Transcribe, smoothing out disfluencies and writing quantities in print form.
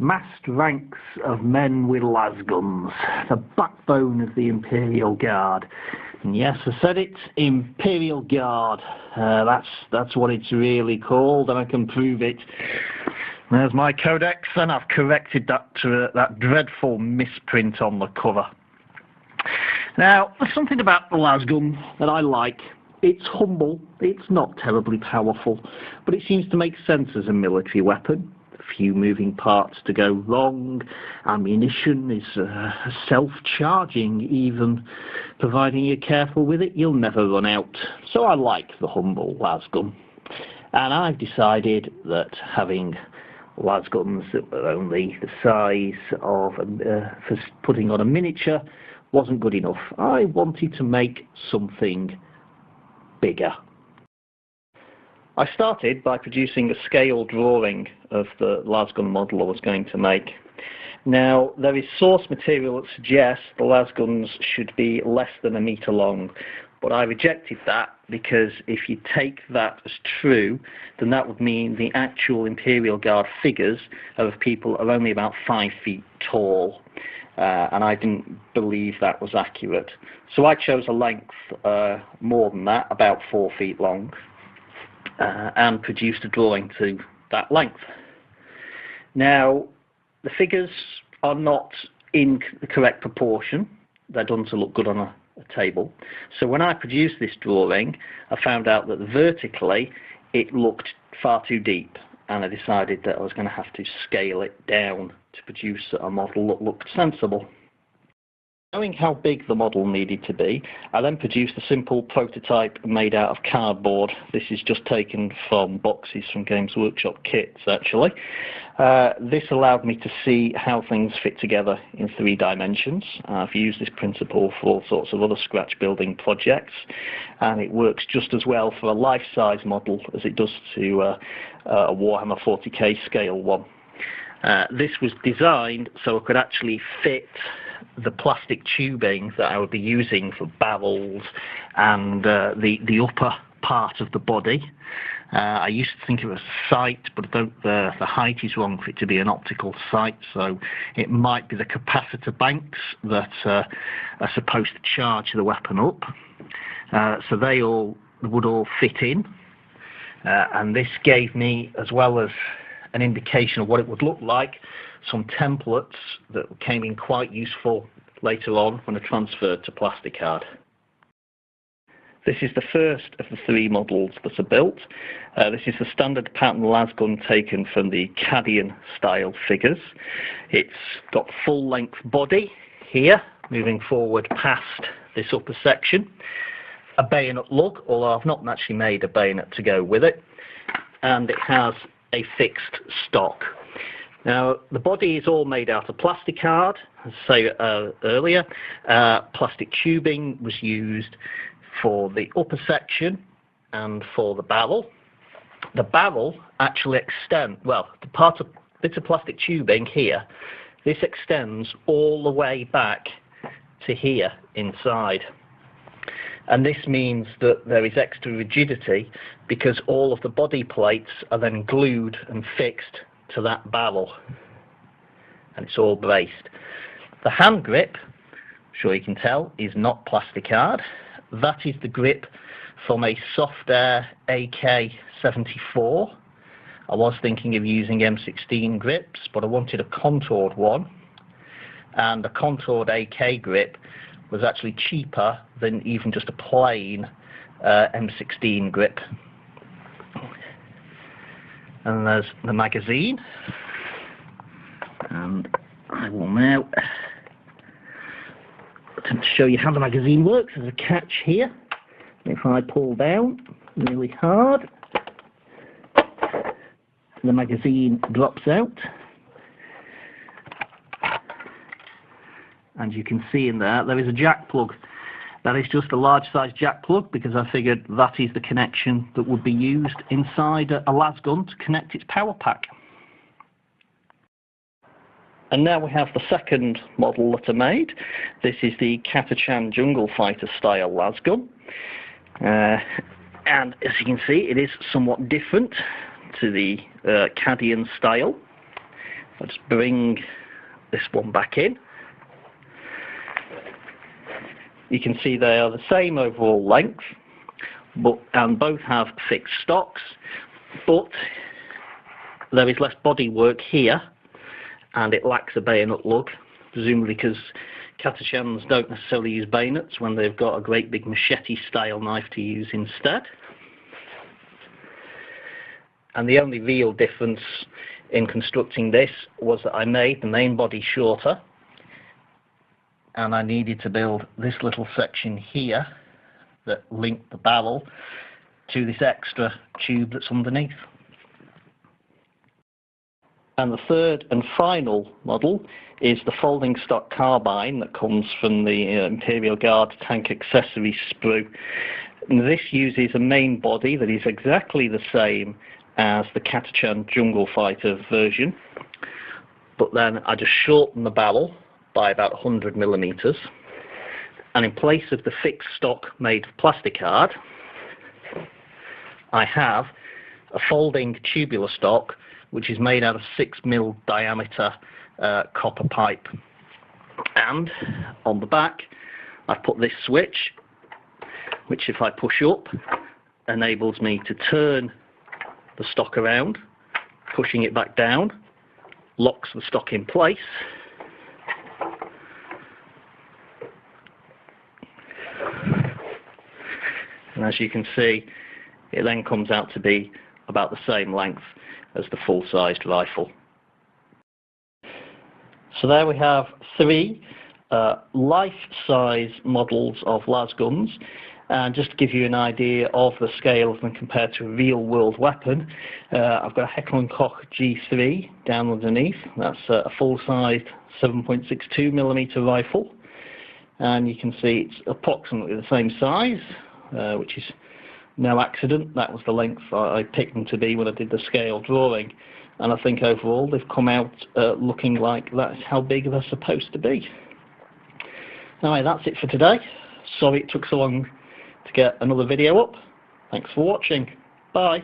Massed ranks of men with lasguns, the backbone of the Imperial Guard. And yes, I said it, Imperial Guard. That's what it's really called, and I can prove it. There's my codex, and I've corrected that dreadful misprint on the cover. Now, there's something about the lasgun that I like. It's humble, it's not terribly powerful, but it seems to make sense as a military weapon. A few moving parts to go wrong. Ammunition is self-charging, even providing you're careful with it, you'll never run out. So I like the humble lasgun. And I've decided that having lasguns that were only the size of for putting on a miniature wasn't good enough. I wanted to make something bigger. I started by producing a scale drawing of the lasgun model I was going to make. Now, there is source material that suggests the lasguns should be less than 1 meter long, but I rejected that because if you take that as true, then that would mean the actual Imperial Guard figures of people are only about 5 feet tall, and I didn't believe that was accurate. So I chose a length more than that, about 4 feet long. And produced a drawing to that length. Now, the figures are not in the correct proportion. They're done to look good on a table. So when I produced this drawing, I found out that vertically it looked far too deep, and I decided that I was going to have to scale it down to produce a model that looked sensible. Knowing how big the model needed to be, I then produced a simple prototype made out of cardboard. This is just taken from boxes from Games Workshop kits, actually. This allowed me to see how things fit together in 3 dimensions. I've used this principle for all sorts of other scratch building projects, and it works just as well for a life-size model as it does to a Warhammer 40k scale one. This was designed so it could actually fit the plastic tubing that I would be using for barrels and the upper part of the body. I used to think it was a sight, but the height is wrong for it to be an optical sight, so it might be the capacitor banks that are supposed to charge the weapon up. So they would all fit in, and this gave me, as well as an indication of what it would look like, some templates that came in quite useful later on when I transferred to plasticard. This is the first of the 3 models that are built. This is the standard pattern lasgun taken from the Cadian style figures. It's got full length body here, moving forward past this upper section. A bayonet lug, although I've not actually made a bayonet to go with it. And it has a fixed stock. Now, the body is all made out of plasticard, as I said earlier. Plastic tubing was used for the upper section and for the barrel. The barrel actually extends, well, the bit of plastic tubing here, this extends all the way back to here inside. And this means that there is extra rigidity because all of the body plates are then glued and fixed to that barrel, and it's all braced. The hand grip, I'm sure you can tell, is not plasticard. That is the grip from a soft air AK-74. I was thinking of using M16 grips, but I wanted a contoured one, and a contoured AK grip was actually cheaper than even just a plain M16 grip. And there's the magazine, and I will now attempt to show you how the magazine works. There's a catch here. If I pull down really hard, the magazine drops out, and you can see in there is a jack plug. That is just a large size jack plug because I figured that is the connection that would be used inside a lasgun to connect its power pack. And now we have the second model that I made. This is the Catachan Jungle Fighter style lasgun. And as you can see, it is somewhat different to the Cadian style. I'll just bring this one back in. You can see they are the same overall length, and both have fixed stocks, but there is less bodywork here, and it lacks a bayonet lug, presumably because Catachans don't necessarily use bayonets when they've got a great big machete-style knife to use instead. And the only real difference in constructing this was that I made the main body shorter, and I needed to build this little section here that linked the barrel to this extra tube that's underneath. And the third and final model is the folding stock carbine that comes from the Imperial Guard tank accessory sprue. And this uses a main body that is exactly the same as the Catachan Jungle Fighter version, but then I just shorten the barrel by about 100 millimeters, and in place of the fixed stock made of plasticard, I have a folding tubular stock which is made out of 6mm diameter copper pipe. And on the back I've put this switch, which if I push up enables me to turn the stock around. Pushing it back down locks the stock in place, and as you can see, it then comes out to be about the same length as the full-sized rifle. So there we have three life-size models of lasguns, and just to give you an idea of the scale of them compared to a real-world weapon, I've got a Heckler & Koch G3 down underneath. That's a full-sized 7.62mm rifle, and you can see it's approximately the same size, which is no accident. That was the length I picked them to be when I did the scale drawing, and I think overall they've come out looking like that's how big they're supposed to be. Anyway, that's it for today. Sorry it took so long to get another video up. Thanks for watching. Bye.